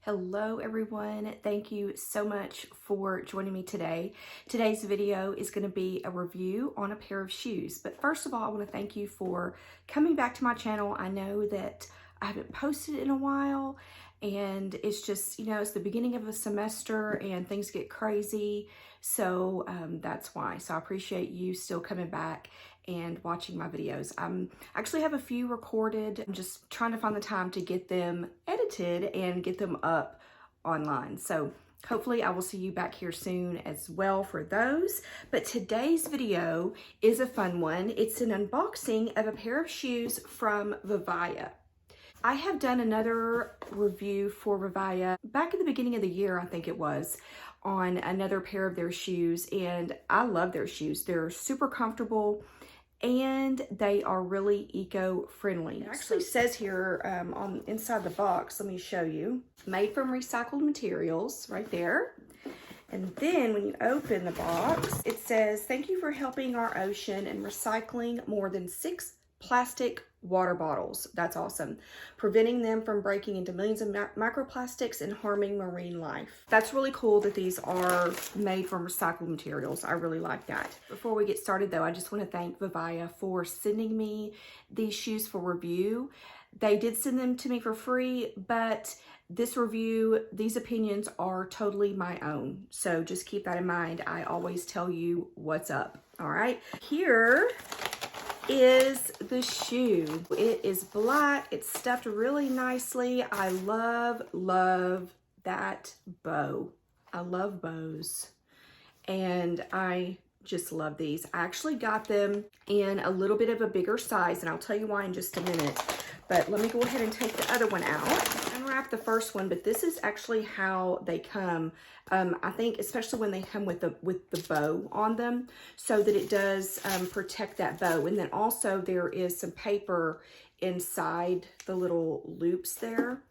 Hello everyone, thank you so much for joining me today. Today's video is going to be a review on a pair of shoes. But first of all, I want to thank you for coming back to my channel. I know that I haven't posted in a while and it's just, it's the beginning of a semester and things get crazy. So that's why. So I appreciate you still coming back and watching my videos. I actually have a few recorded. I'm just trying to find the time to get them edited and get them up online. So hopefully I will see you back here soon as well for those. But today's video is a fun one. It's an unboxing of a pair of shoes from Vivaia. I have done another review for Vivaia back at the beginning of the year, I think it was, on another pair of their shoes, and I love their shoes. They're super comfortable and they are really eco-friendly. It actually says here on inside the box, let me show you, made from recycled materials right there. And then when you open the box, it says, thank you for helping our ocean and recycling more than 6 plastic water bottles. That's awesome. Preventing them from breaking into millions of microplastics and harming marine life. That's really cool that these are made from recycled materials. I really like that. Before we get started though, I just want to thank Vivaia for sending me these shoes for review. They did send them to me for free, but this review, these opinions are totally my own. So just keep that in mind. I always tell you what's up. All right. Here is the shoe. It is black. It's stuffed really nicely. I love that bow. I love bows. And I just love these. I actually got them in a little bit of a bigger size, and I'll tell you why in just a minute. But let me go ahead and take the other one out. Unwrap the first one, but this is actually how they come. I think especially when they come with the bow on them, so that it does protect that bow. And then also there is some paper inside the little loops there,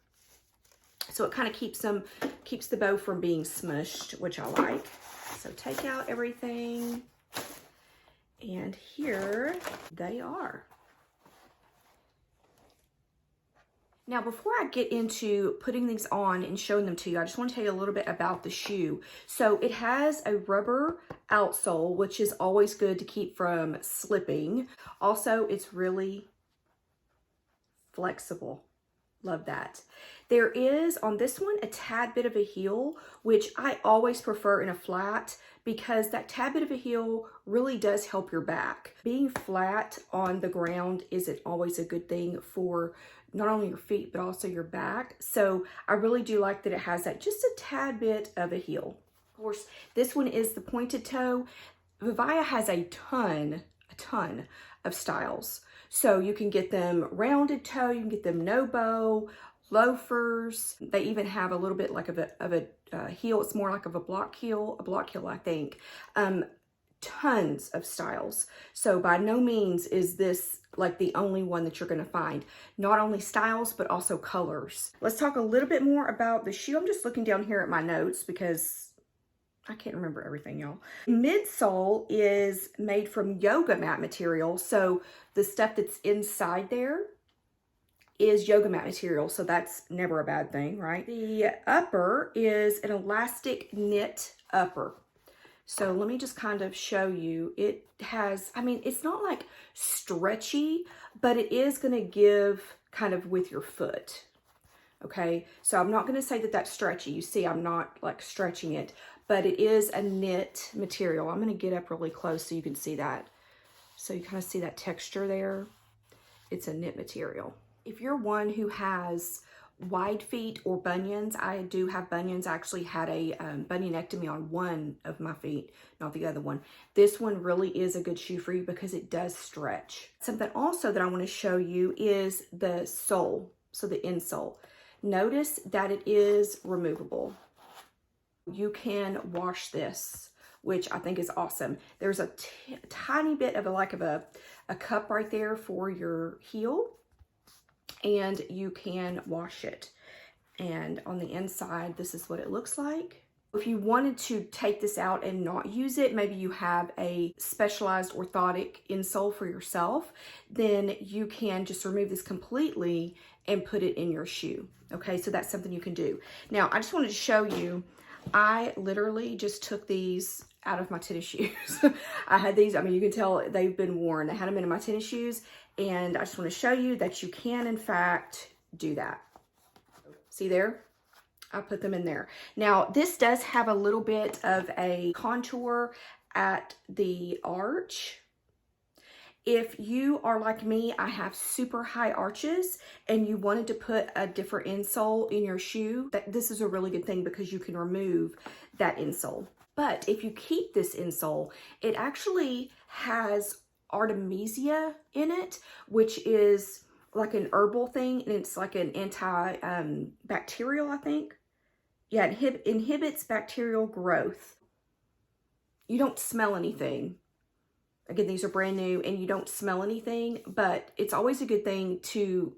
so it kind of keeps the bow from being smushed, which I like. So take out everything, and here they are. Now, before I get into putting these on and showing them to you, I just want to tell you a little bit about the shoe. So it has a rubber outsole, which is always good to keep from slipping. Also, it's really flexible. Love that. There is on this one a tad bit of a heel, which I always prefer in a flat, because that tad bit of a heel really does help your back. Being flat on the ground isn't always a good thing for not only your feet, but also your back. So I really do like that it has that just a tad bit of a heel. Of course, this one is the pointed toe. Vivaia has a ton of styles. So you can get them rounded toe, you can get them no bow, loafers. They even have a little bit like of a heel. It's more like of a block heel, I think. Tons of styles. So by no means is this like the only one that you're going to find. Not only styles, but also colors. Let's talk a little bit more about the shoe. I'm just looking down here at my notes because I can't remember everything, y'all. Midsole is made from yoga mat material. So the stuff that's inside there is yoga mat material. So that's never a bad thing, right? The upper is an elastic knit upper. So let me just kind of show you. It has, it's not like stretchy, but it is going to give kind of with your foot. Okay, so I'm not going to say that that's stretchy. You see, I'm not like stretching it, but it is a knit material. I'm going to get up really close so you can see that. So you kind of see that texture there. It's a knit material. If you're one who has wide feet or bunions, I do have bunions. I actually had a bunionectomy on one of my feet, not the other one. This one really is a good shoe for you because it does stretch. Something also that I want to show you is the sole, so the insole. Notice that it is removable. You can wash this, which I think is awesome. There's a tiny bit of a cup right there for your heel, and you can wash it. And on the inside, this is what it looks like. If you wanted to take this out and not use it, maybe you have a specialized orthotic insole for yourself, then you can just remove this completely and put it in your shoe. Okay, so that's something you can do. Now, I just wanted to show you, I literally just took these out of my tennis shoes. I had these, I mean, you can tell they've been worn. I had them in my tennis shoes, and I just want to show you that you can, in fact, do that. See there? I put them in there. Now, this does have a little bit of a contour at the arch. If you are like me, I have super high arches, and you wanted to put a different insole in your shoe, this is a really good thing because you can remove that insole. But if you keep this insole, it actually has Artemisia in it, which is like an herbal thing, and it's like an anti-bacterial, I think. Yeah, it inhibits bacterial growth. You don't smell anything. Again, these are brand new and you don't smell anything, but it's always a good thing to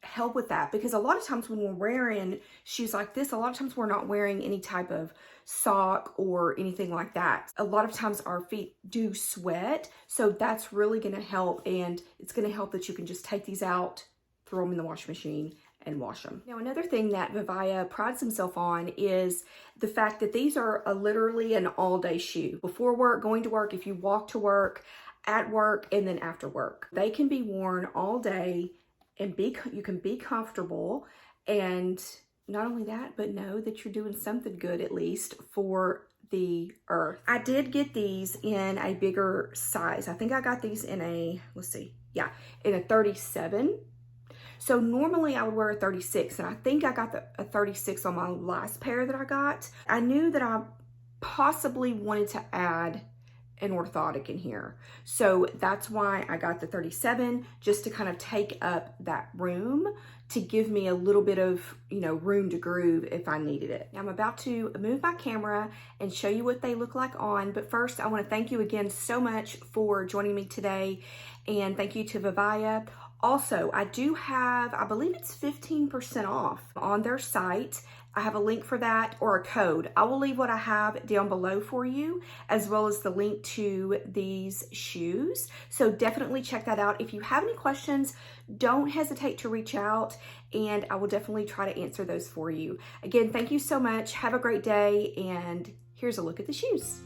help with that, because a lot of times when we're wearing shoes like this, a lot of times we're not wearing any type of sock or anything like that. A lot of times our feet do sweat, so that's really going to help, and it's going to help that you can just take these out, throw them in the washing machine, and wash them. Now, another thing that Vivaya prides himself on is the fact that these are literally an all-day shoe. Before work, going to work, if you walk to work, at work, and then after work. They can be worn all day, and you can be comfortable, and not only that, but know that you're doing something good, at least for the earth. I did get these in a bigger size. I think I got these in a, let's see, yeah, in a 37. So normally I would wear a 36, and I think I got a 36 on my last pair that I got. I knew that I possibly wanted to add an orthotic in here. So that's why I got the 37, just to kind of take up that room, to give me a little bit of, you know, room to groove if I needed it. Now I'm about to move my camera and show you what they look like on, but first I want to thank you again so much for joining me today, and thank you to Vivaya. Also, I do have, I believe it's 15% off on their site. I have a link for that, or a code. I will leave what I have down below for you, as well as the link to these shoes. So definitely check that out. If you have any questions, don't hesitate to reach out, and I will definitely try to answer those for you. Again, thank you so much. Have a great day, and here's a look at the shoes.